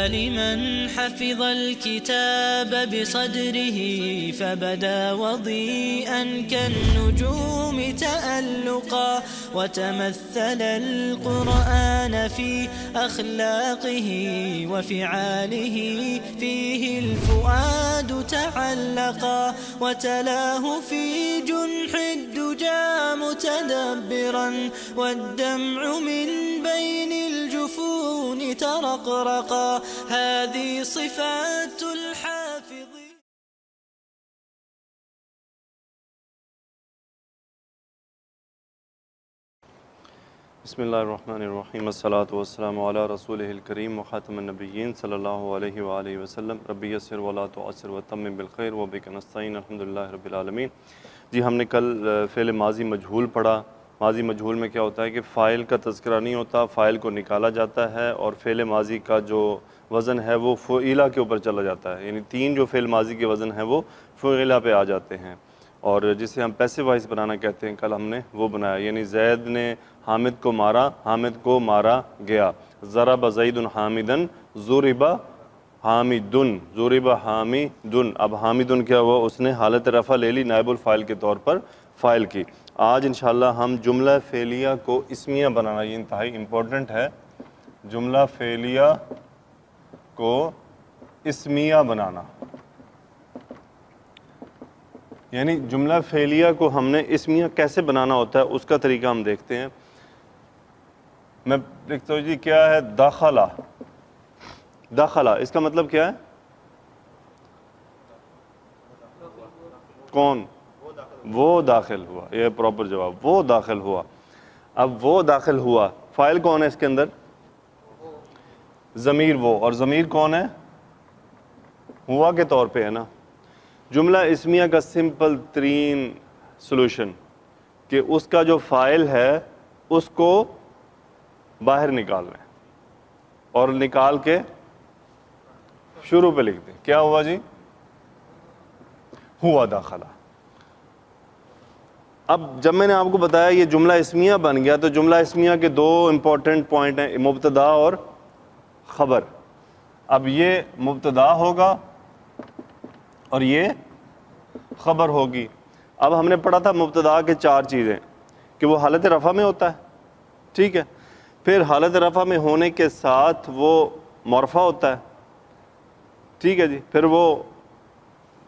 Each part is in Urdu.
لمن حفظ الكتاب بصدره فبدا وضيئا كالنجوم تألقا وتمثل القرآن في أخلاقه وفعاله فيه الفؤاد تعلقا وتلاه في جنح الدجى متدبرا والدمع من بين الجفون ترقرقا هذه صفات الحافظ. بسم اللہ الرحمن الرحیم الصلاۃ والسلام علی رسولہ الکریم وخاتم النبیین صلی اللہ علیہ وآلہ وسلم ربی یسر ولا تعسر وتمم بالخیر وبک نستعین الحمدللہ رب العالمین. جی ہم نے کل فعل ماضی مجہول پڑھا. ماضی مجہول میں کیا ہوتا ہے کہ فاعل کا تذکرہ نہیں ہوتا، فاعل کو نکالا جاتا ہے اور فعل ماضی کا جو وزن ہے وہ فعیلہ کے اوپر چلا جاتا ہے، یعنی تین جو فعل ماضی کے وزن ہیں وہ فعیلہ پہ آ جاتے ہیں، اور جسے ہم پیسو وائس بنانا کہتے ہیں کل ہم نے وہ بنایا. یعنی زید نے حامد کو مارا، حامد کو مارا گیا. ضرب زید حامدن ضرب حامدن ضرب حامدن. اب حامدن کیا ہوا؟ اس نے حالت رفع لے لی، نائب الفاعل کے طور پر فاعل کی. آج انشاءاللہ ہم جملہ فعلیہ کو اسمیہ بنانا، یہ انتہائی امپورٹنٹ ہے، جملہ فعلیہ کو اسمیہ بنانا. یعنی جملہ فعلیہ کو ہم نے اسمیہ کیسے بنانا ہوتا ہے اس کا طریقہ ہم دیکھتے ہیں. میں دیکھتا ہوں جی کیا ہے داخلہ. داخلہ اس کا مطلب کیا ہے؟ کون؟ وہ داخل ہوا. یہ پراپر جواب، وہ داخل ہوا. اب وہ داخل ہوا، فاعل کون ہے اس کے اندر؟ ضمیر وہ، اور ضمیر کون ہے؟ ہوا کے طور پہ ہے نا. جملہ اسمیہ کا سمپل ترین سلوشن کہ اس کا جو فاعل ہے اس کو باہر نکالنا ہے اور نکال کے شروع پہ لکھ دیں. کیا ہوا جی؟ ہوا داخلہ. اب جب میں نے آپ کو بتایا یہ جملہ اسمیہ بن گیا تو جملہ اسمیہ کے دو امپورٹنٹ پوائنٹ ہیں، مبتدا اور خبر. اب یہ مبتدا ہوگا اور یہ خبر ہوگی. اب ہم نے پڑھا تھا مبتدا کے چار چیزیں کہ وہ حالت رفع میں ہوتا ہے، ٹھیک ہے، پھر حالت رفع میں ہونے کے ساتھ وہ مرفع ہوتا ہے، ٹھیک ہے جی، پھر وہ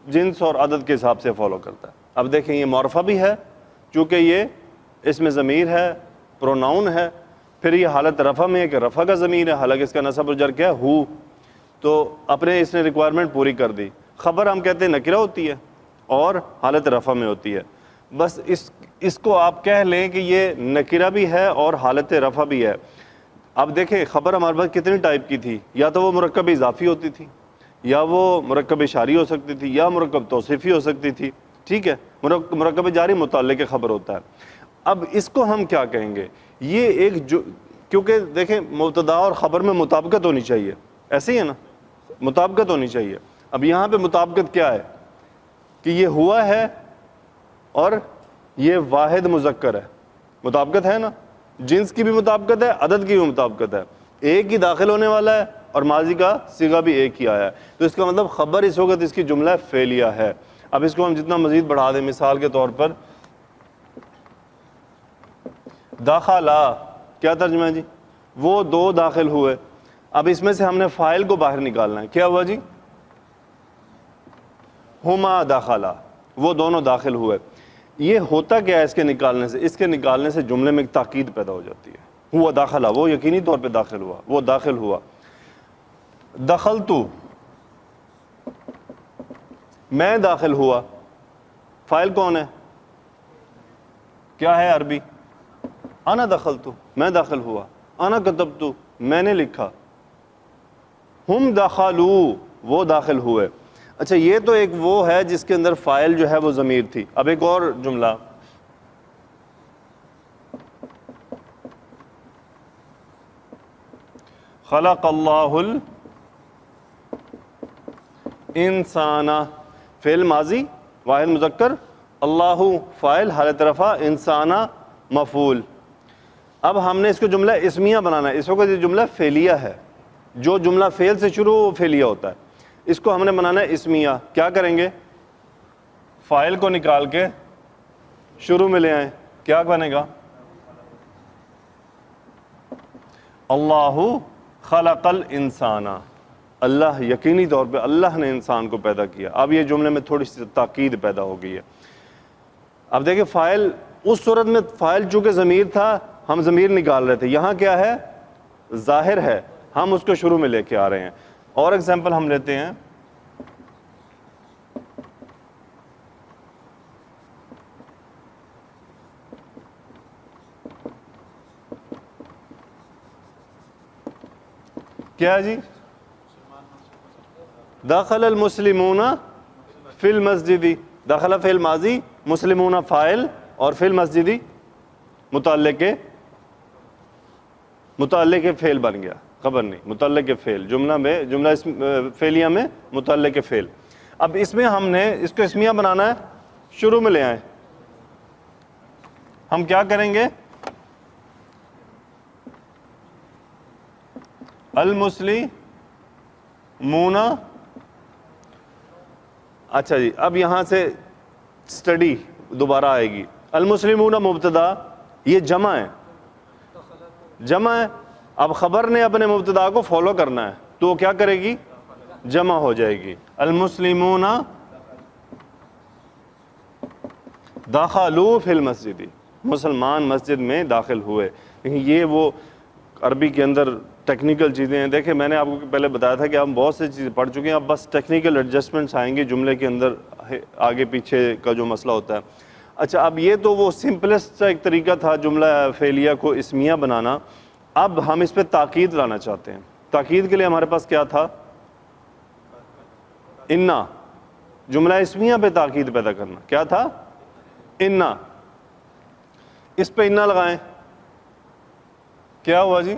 جنس اور عدد کے حساب سے فالو کرتا ہے. اب دیکھیں یہ مرفع بھی ہے چونکہ یہ اس میں ضمیر ہے، پروناؤن ہے، پھر یہ حالت رفع میں ہے کہ رفع کا ضمیر ہے، حالانکہ اس کا نصب و جر کیا ہے؟ ہو. تو اپنے اس نے ریکوائرمنٹ پوری کر دی. خبر ہم کہتے ہیں نکرہ ہوتی ہے اور حالت رفع میں ہوتی ہے. بس اس کو آپ کہہ لیں کہ یہ نکرہ بھی ہے اور حالت رفع بھی ہے. اب دیکھیں خبر ہمارے پاس کتنی ٹائپ کی تھی، یا تو وہ مرکب اضافی ہوتی تھی، یا وہ مرکب اشاری ہو سکتی تھی، یا مرکب توصیفی ہو سکتی تھی، ٹھیک ہے. مرکب جاری متعلق خبر ہوتا ہے. اب اس کو ہم کیا کہیں گے؟ یہ ایک کیونکہ دیکھیں مبتدا اور خبر میں مطابقت ہونی چاہیے، ایسے ہی ہے نا، مطابقت ہونی چاہیے. اب یہاں پہ مطابقت کیا ہے کہ یہ ہوا ہے اور یہ واحد مذکر ہے. مطابقت ہے نا، جنس کی بھی مطابقت ہے، عدد کی بھی مطابقت ہے. ایک ہی داخل ہونے والا ہے اور ماضی کا صیغہ بھی ایک ہی آیا ہے، تو اس کا مطلب خبر اس وقت اس کی جملہ فعلیہ ہے. اب اس کو ہم جتنا مزید بڑھا دیں، مثال کے طور پر داخلہ کیا ترجمہ ہے جی؟ وہ دو داخل ہوئے. اب اس میں سے ہم نے فاعل کو باہر نکالنا ہے. کیا ہوا جی؟ ہما داخلہ، وہ دونوں داخل ہوئے. یہ ہوتا کیا ہے اس کے نکالنے سے؟ اس کے نکالنے سے جملے میں ایک تاکید پیدا ہو جاتی ہے. ہوا داخلہ، وہ یقینی طور پہ داخل ہوا، وہ داخل ہوا. دخلتو، میں داخل ہوا. فاعل کون ہے؟ کیا ہے عربی؟ انا دخلتو، میں داخل ہوا. انا کتبتو، میں نے لکھا. ہم دخلو، وہ داخل ہوئے. اچھا یہ تو ایک وہ ہے جس کے اندر فاعل جو ہے وہ ضمیر تھی. اب ایک اور جملہ، خلق اللہ الانسان، فعل ماضی واحد مذکر، اللہ فاعل حالت رفع، انسانہ مفعول. اب ہم نے اس کو جملہ اسمیہ بنانا ہے. اس وقت یہ جملہ فعلیہ ہے، جو جملہ فعل سے شروع ہو وہ فعلیہ ہوتا ہے. اس کو ہم نے بنانا ہے اسمیہ. کیا کریں گے؟ فاعل کو نکال کے شروع میں لے آئیں. کیا بنے گا؟ اللہ خلق الانسان. اللہ، یقینی طور پہ اللہ نے انسان کو پیدا کیا. اب یہ جملے میں تھوڑی سی تاکید پیدا ہو گئی ہے. اب دیکھیں فاعل، اس صورت میں فاعل چونکہ ضمیر تھا ہم ضمیر نکال رہے تھے، یہاں کیا ہے؟ ظاہر ہے، ہم اس کو شروع میں لے کے آ رہے ہیں. اور ایگزامپل ہم لیتے ہیں. کیا جی؟ دخل المسلمون فی المسجد. دخل فعل ماضی، مسلمون فاعل، اور فی المسجد متعلق فعل بن گیا، خبر نہیں، متعلق فعل. جملہ فعلیہ میں متعلق فعل. اب اس میں ہم نے اس کو اسمیہ بنانا ہے، شروع میں لے آئیں. ہم کیا کریں گے؟ المسلمون. اچھا جی، اب یہاں سے سٹڈی دوبارہ آئے گی. المسلمون مبتدا، یہ جمع ہے، جمع ہے. اب خبر نے اپنے مبتدا کو فالو کرنا ہے تو وہ کیا کرے گی؟ جمع ہو جائے گی. المسلمون دخلوا فی المسجد. مسلمان مسجد میں داخل ہوئے. لیکن یہ وہ عربی کے اندر ٹیکنیکل چیزیں ہیں. دیکھیں میں نے آپ کو پہلے بتایا تھا کہ ہم بہت سی چیزیں پڑھ چکے ہیں، اب بس ٹیکنیکل ایڈجسٹمنٹس آئیں گے جملے کے اندر، آگے پیچھے کا جو مسئلہ ہوتا ہے. اچھا، اب یہ تو وہ سمپلسٹ ایک طریقہ تھا جملہ فعلیہ کو اسمیہ بنانا. اب ہم اس پہ تاکید لانا چاہتے ہیں. تاکید کے لیے ہمارے پاس کیا تھا؟ انا. جملہ اسمیہ پہ تاکید پیدا کرنا کیا تھا؟ انا. اس پہ انا لگائیں. کیا ہوا جی؟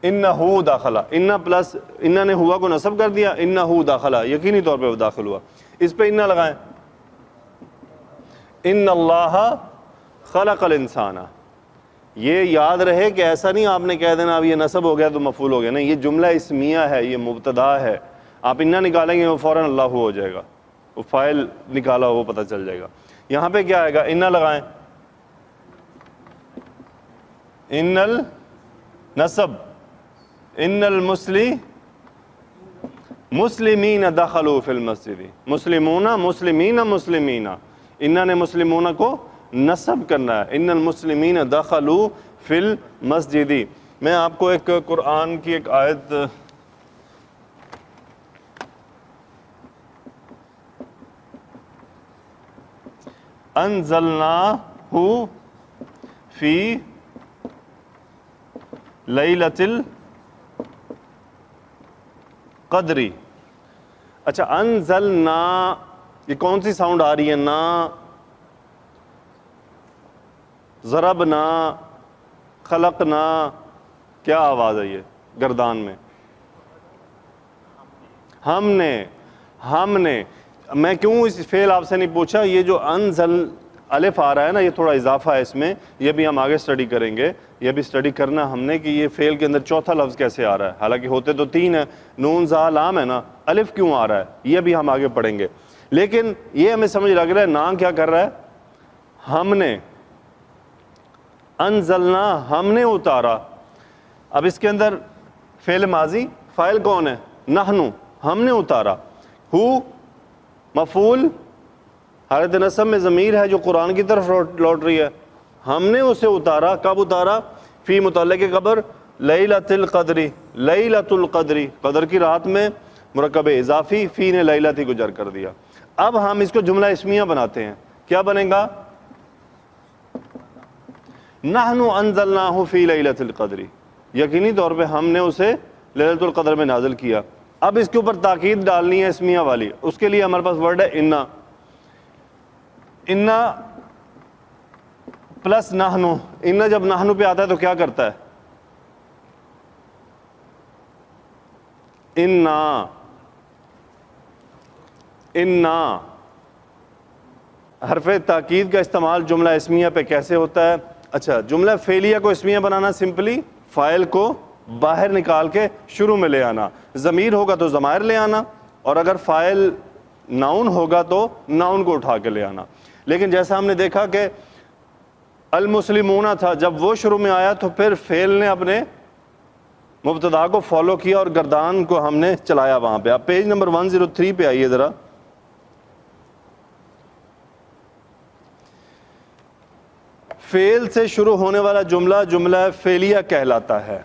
انہو داخلہ. انا پلس انا نے ہوا کو نصب کر دیا، انہو داخلہ، یقینی طور پہ وہ داخل ہوا. اس پہ انا لگائیں. ان اللہ خلق الانسان. یہ یاد رہے کہ ایسا نہیں آپ نے کہہ دینا اب یہ نصب ہو گیا تو مفعول ہو گیا. نہیں، یہ جملہ اسمیہ ہے، یہ مبتدا ہے. آپ انا نکالیں گے وہ فوراً اللہ ہو جائے گا، وہ فاعل نکالا وہ پتہ چل جائے گا. یہاں پہ کیا آئے گا؟ انا لگائیں. ان النصب، ان مسلمین دخلوا فی المسجد. مسلمون، مسلمین، مسلمین. انہوں نے مسلمون کو نصب کرنا ہے. ان المسلمین دخلوا فی المسجد. میں آپ کو ایک قرآن کی ایک آیت انزلناہ فی لیلۃ القدر. اچھا، انزلنا، یہ کون سی ساؤنڈ آ رہی ہے؟ نا، ضربنا، خلقنا، کیا آواز ہے یہ گردان میں؟ ہم نے. میں کیوں اس فعل آپ سے نہیں پوچھا؟ یہ جو انزل الف آ رہا ہے نا، یہ تھوڑا اضافہ ہے اس میں، یہ بھی ہم آگے سٹڈی کریں گے. یہ بھی سٹڈی کرنا ہم نے کہ یہ فعل کے اندر چوتھا لفظ کیسے آ رہا ہے. حالانکہ ہوتے تو تین ہیں، نون زا لام ہے نا، الف کیوں آ رہا ہے یہ بھی ہم آگے پڑھیں گے. لیکن یہ ہمیں سمجھ لگ رہا ہے نا کیا کر رہا ہے؟ ہم نے. انزلنا، ہم نے اتارا. اب اس کے اندر فعل ماضی، فاعل کون ہے؟ نحنو، ہم نے اتارا. ہو مفعول، حالت نصب میں ضمیر ہے جو قرآن کی طرف لوٹ رہی ہے. ہم نے اسے اتارا. کب اتارا؟ فی متعلق خبر لیلۃ القدر. لیلۃ القدر، قدر کی رات میں، مرکب اضافی، فی نے لیلۃ کو جر کر دیا. اب ہم اس کو جملہ اسمیہ بناتے ہیں. کیا بنے گا؟ نحن انزلناہ فی لیلۃ القدر. یقینی طور پہ ہم نے اسے لیلۃ القدر میں نازل کیا. اب اس کے اوپر تاکید ڈالنی ہے اسمیہ والی. اس کے لیے ہمارے پاس ورڈ ہے انا. انا پلس نحنو. انا جب نحنو پہ آتا ہے تو کیا کرتا ہے؟ انا حرف تاکید کا استعمال جملہ اسمیہ پہ کیسے ہوتا ہے؟ اچھا جملہ فعلیہ کو اسمیہ بنانا سمپلی فاعل کو باہر نکال کے شروع میں لے آنا، ضمیر ہوگا تو ضمائر لے آنا، اور اگر فاعل ناؤن ہوگا تو ناؤن کو اٹھا کے لے آنا۔ لیکن جیسا ہم نے دیکھا کہ المسلمون تھا، جب وہ شروع میں آیا تو پھر فعل نے اپنے مبتدا کو فالو کیا اور گردان کو ہم نے چلایا وہاں پہ۔ آپ پیج نمبر 103 پہ آئیے ذرا۔ فعل سے شروع ہونے والا جملہ جملہ فعلیہ کہلاتا ہے۔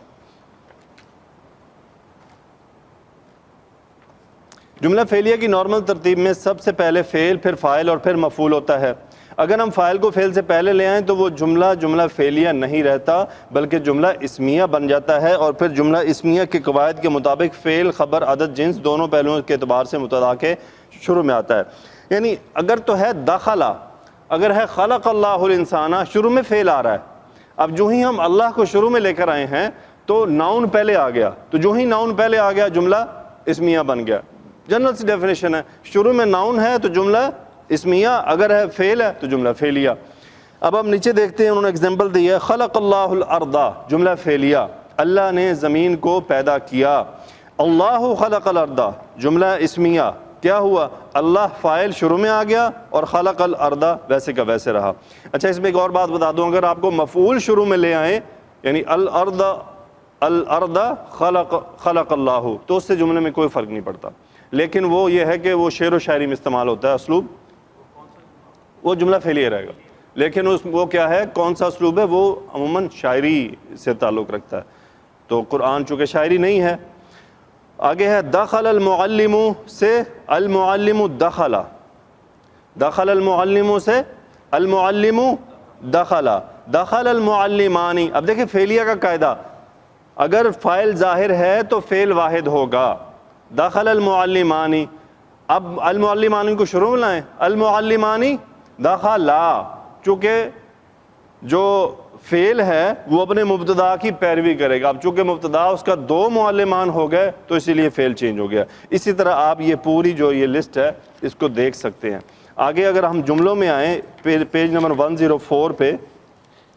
جملہ فعلیہ کی نارمل ترتیب میں سب سے پہلے فعل، پھر فاعل اور پھر مفعول ہوتا ہے۔ اگر ہم فاعل کو فعل سے پہلے لے آئیں تو وہ جملہ فعلیہ نہیں رہتا بلکہ جملہ اسمیہ بن جاتا ہے، اور پھر جملہ اسمیہ کے قواعد کے مطابق فعل، خبر، عدد، جنس دونوں پہلوؤں کے اعتبار سے مبتدا کے شروع میں آتا ہے۔ یعنی اگر تو ہے دخلا، اگر ہے خلق اللہ الانسان، شروع میں فعل آ رہا ہے، اب جو ہی ہم اللہ کو شروع میں لے کر آئے ہیں تو ناؤن پہلے آ گیا، تو جو ہی ناؤن پہلے آ گیا جملہ اسمیہ بن گیا۔ جنرل سی ڈیفینیشن ہے، شروع میں ناؤن ہے تو جملہ اسمیہ، اگر ہے فعل ہے تو جملہ فعلیہ۔ اب ہم نیچے دیکھتے ہیں، انہوں نے ایگزامپل دی ہے، خلق اللہ الارض جملہ فعلیہ، اللہ نے زمین کو پیدا کیا۔ اللہ خلق الارض جملہ اسمیہ، کیا ہوا؟ اللہ فاعل شروع میں آ گیا اور خلق الارض ویسے کا ویسے رہا۔ اچھا اس میں ایک اور بات بتا دوں، اگر آپ کو مفعول شروع میں لے آئیں یعنی الارض خلق اللہ، تو اس سے جملے میں کوئی فرق نہیں پڑتا، لیکن وہ یہ ہے کہ وہ شعر و شاعری میں استعمال ہوتا ہے اسلوب، وہ جملہ فعلیہ رہے گا، لیکن وہ کیا ہے، کون سا اسلوب ہے، وہ عموماً شاعری سے تعلق رکھتا ہے، تو قرآن چونکہ شاعری نہیں ہے۔ آگے ہے دخل المعلم سے المعلم دخل، دخل المعلم سے المعلم دخل، دخل المعلمان۔ اب دیکھیں فعلیہ کا قاعدہ، اگر فاعل ظاہر ہے تو فعل واحد ہوگا، دخل المعلمانی، اب المعلمانی کو شروع میں لائیں، المعلمانی دخلا، چونکہ جو فعل ہے وہ اپنے مبتدا کی پیروی کرے گا، اب چونکہ مبتدا اس کا دو معلمان ہو گئے تو اسی لیے فعل چینج ہو گیا۔ اسی طرح آپ یہ پوری جو یہ لسٹ ہے اس کو دیکھ سکتے ہیں۔ آگے اگر ہم جملوں میں آئیں، پیج نمبر 104 پہ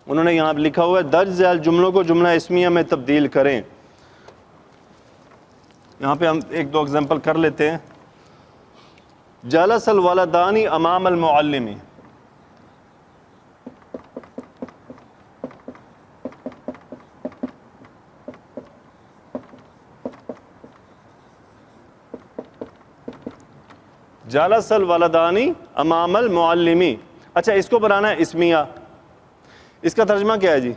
انہوں نے یہاں لکھا ہوا ہے درج ذیل جملوں کو جملہ اسمیہ میں تبدیل کریں۔ یہاں پہ ہم ایک دو ایگزامپل کر لیتے ہیں۔ جلس الولدان امام المعلم، جلس الولدان امام المعلم۔ اچھا اس کو بنانا ہے اسمیہ، اس کا ترجمہ کیا ہے جی؟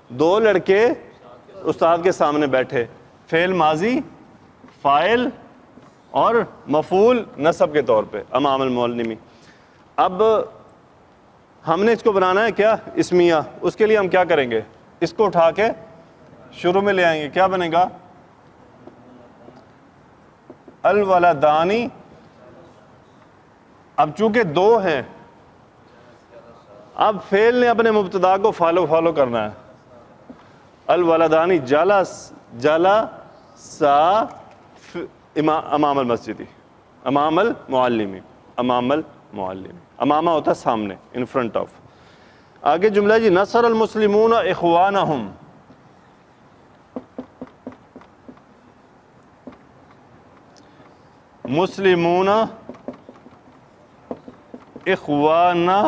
دو لڑکے استاد کے سامنے بیٹھے، فعل ماضی، فاعل اور مفعول نصب کے طور پہ امام المعلمی۔ اب ہم نے اس کو بنانا ہے کیا؟ اسمیہ۔ اس کے لیے ہم کیا کریں گے؟ اس کو اٹھا کے شروع میں لے آئیں گے، کیا بنے گا؟ الولدانی۔ اب چونکہ دو ہیں، اب فعل نے اپنے مبتدا کو فالو کرنا ہے، الولدانی جلسا امام المسجد، امام المعلمی، امام المعلم، امامہ ہوتا ہے سامنے، ان فرنٹ آف۔ آگے جملہ جی نصر المسلمون اخوانہم، مسلمون اخوانہم،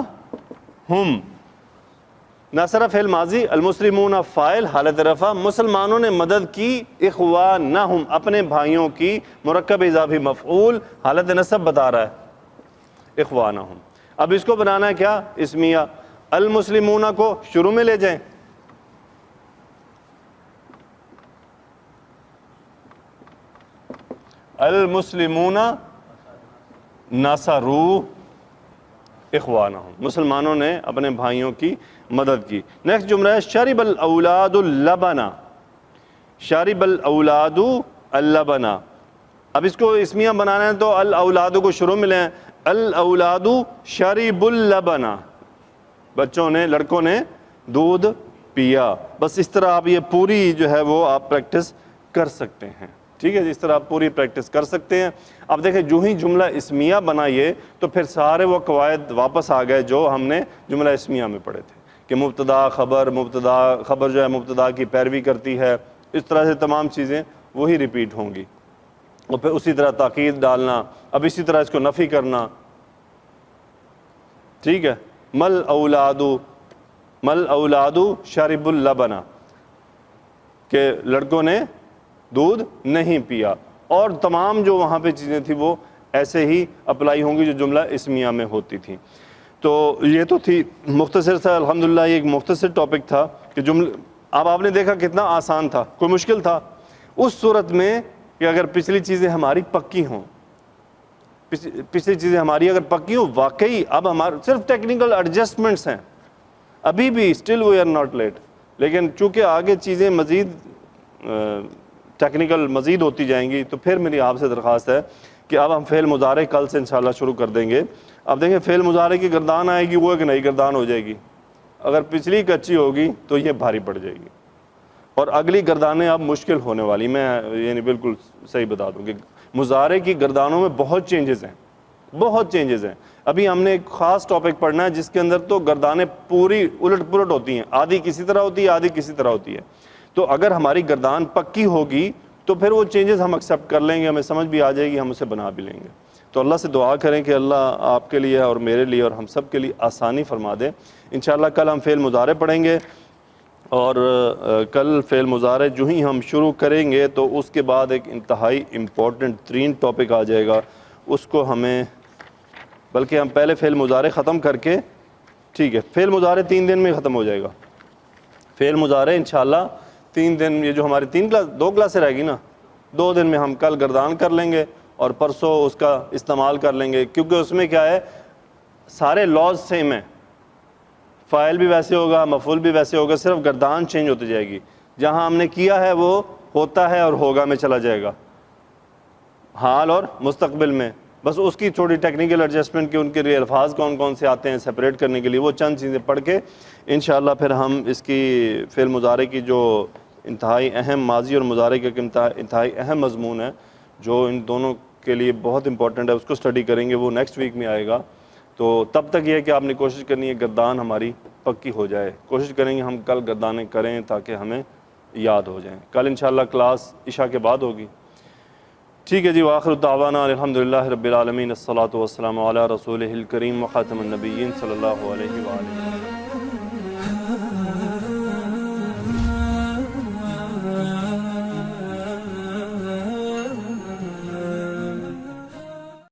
نصر فعل ماضی، المسلمون فاعل حالت رفع، مسلمانوں نے مدد کی، اخوانہم اپنے بھائیوں کی، مرکب اضافی مفعول حالت نصب بتا رہا ہے اخوانہم۔ اب اس کو بنانا ہے کیا؟ اسمیہ۔ المسلمون کو شروع میں لے جائیں، المسلمون نصروا اخوانہم، مسلمانوں نے اپنے بھائیوں کی مدد کی۔ نیکسٹ جملہ ہے شرب الاولاد اللبن، شرب الاولاد اللبن۔ اب اس کو اسمیہ بنانا ہے تو الاولاد کو شروع میں لیں، الاولاد شرب اللبن، بچوں نے، لڑکوں نے دودھ پیا۔ بس اس طرح آپ یہ پوری جو ہے وہ آپ پریکٹس کر سکتے ہیں۔ ٹھیک ہے جی، اس طرح آپ پوری پریکٹس کر سکتے ہیں۔ اب دیکھیں جو ہی جملہ اسمیہ بنائیے تو پھر سارے وہ قواعد واپس آ گئے جو ہم نے جملہ اسمیہ میں پڑھے تھے، کہ مبتدا خبر جو ہے مبتدا کی پیروی کرتی ہے، اس طرح سے تمام چیزیں وہی ریپیٹ ہوں گی، اور پھر اسی طرح تاکید ڈالنا، اب اسی طرح اس کو نفی کرنا، ٹھیک ہے۔ مل اولادو شرب اللبنا، کہ لڑکوں نے دودھ نہیں پیا، اور تمام جو وہاں پہ چیزیں تھیں وہ ایسے ہی اپلائی ہوں گی جو جملہ اسمیہ میں ہوتی تھیں۔ تو یہ تو تھی مختصر سا، الحمدللہ یہ ایک مختصر ٹاپک تھا کہ اب آپ نے دیکھا کتنا آسان تھا، کوئی مشکل تھا اس صورت میں کہ اگر پچھلی چیزیں ہماری پکی ہوں، پچھلی چیزیں ہماری اگر پکی ہوں واقعی، اب ہمارے صرف ٹیکنیکل ایڈجسٹمنٹس ہیں، ابھی بھی still we are not late, لیکن چونکہ آگے چیزیں مزید ٹیکنیکل مزید ہوتی جائیں گی، تو پھر میری آپ سے درخواست ہے کہ اب ہم فعل مضارع کل سے انشاءاللہ شروع کر دیں گے۔ اب دیکھیں فعل مضارع کی گردان آئے گی، وہ ایک نئی گردان ہو جائے گی، اگر پچھلی کچی ہوگی تو یہ بھاری پڑ جائے گی، اور اگلی گردانیں اب مشکل ہونے والی، میں یعنی بالکل صحیح بتا دوں کہ مضارع کی گردانوں میں بہت چینجز ہیں۔ ابھی ہم نے ایک خاص ٹاپک پڑھنا ہے جس کے اندر تو گردانیں پوری الٹ پلٹ ہوتی ہیں، آدھی کسی طرح ہوتی ہے، آدھی کسی طرح ہوتی ہے۔ تو اگر ہماری گردان پکی ہوگی تو پھر وہ چینجز ہم ایکسیپٹ کر لیں گے، ہمیں سمجھ بھی آ جائے گی، ہم اسے بنا بھی لیں گے۔ تو اللہ سے دعا کریں کہ اللہ آپ کے لیے اور میرے لیے اور ہم سب کے لیے آسانی فرما دے۔ انشاءاللہ کل ہم فعل مضارع پڑھیں گے، اور کل فعل مضارع جو ہی ہم شروع کریں گے تو اس کے بعد ایک انتہائی امپورٹنٹ ترین ٹاپک آ جائے گا، اس کو ہمیں، بلکہ ہم پہلے فعل مضارع ختم کر کے، ٹھیک ہے، فعل مضارع 3 دن میں ختم ہو جائے گا۔ فعل مضارع انشاءاللہ 3 دن، یہ جو ہماری 2 کلاسیں رہ گی نا، 2 دن میں ہم کل گردان کر لیں گے اور پرسوں اس کا استعمال کر لیں گے، کیونکہ اس میں کیا ہے، سارے لاز سیم ہیں، فاعل بھی ویسے ہوگا، مفعول بھی ویسے ہوگا، صرف گردان چینج ہوتی جائے گی، جہاں ہم نے کیا ہے وہ ہوتا ہے اور ہوگا میں چلا جائے گا، حال اور مستقبل میں، بس اس کی تھوڑی ٹیکنیکل ایڈجسٹمنٹ، کہ ان کے لیے الفاظ کون کون سے آتے ہیں سپریٹ کرنے کے لیے، وہ چند چیزیں پڑھ کے انشاءاللہ پھر ہم اس کی فعل مضارع کی جو انتہائی اہم ماضی اور مضارع کا انتہائی اہم مضمون ہے جو ان دونوں کے لیے بہت امپورٹنٹ ہے، اس کو اسٹڈی کریں گے، وہ نیکسٹ ویک میں آئے گا۔ تو تب تک یہ ہے کہ آپ نے کوشش کرنی ہے گردان ہماری پکی ہو جائے، کوشش کریں گے ہم کل گردانیں کریں تاکہ ہمیں یاد ہو جائیں۔ کل انشاءاللہ کلاس عشاء کے بعد ہوگی، ٹھیک ہے جی۔ وآخر دعوانا الحمدللہ رب العالمین، الصلاۃ والسلام علی رسولہ الکریم وخاتم النبیین صلی اللہ علیہ وآلہ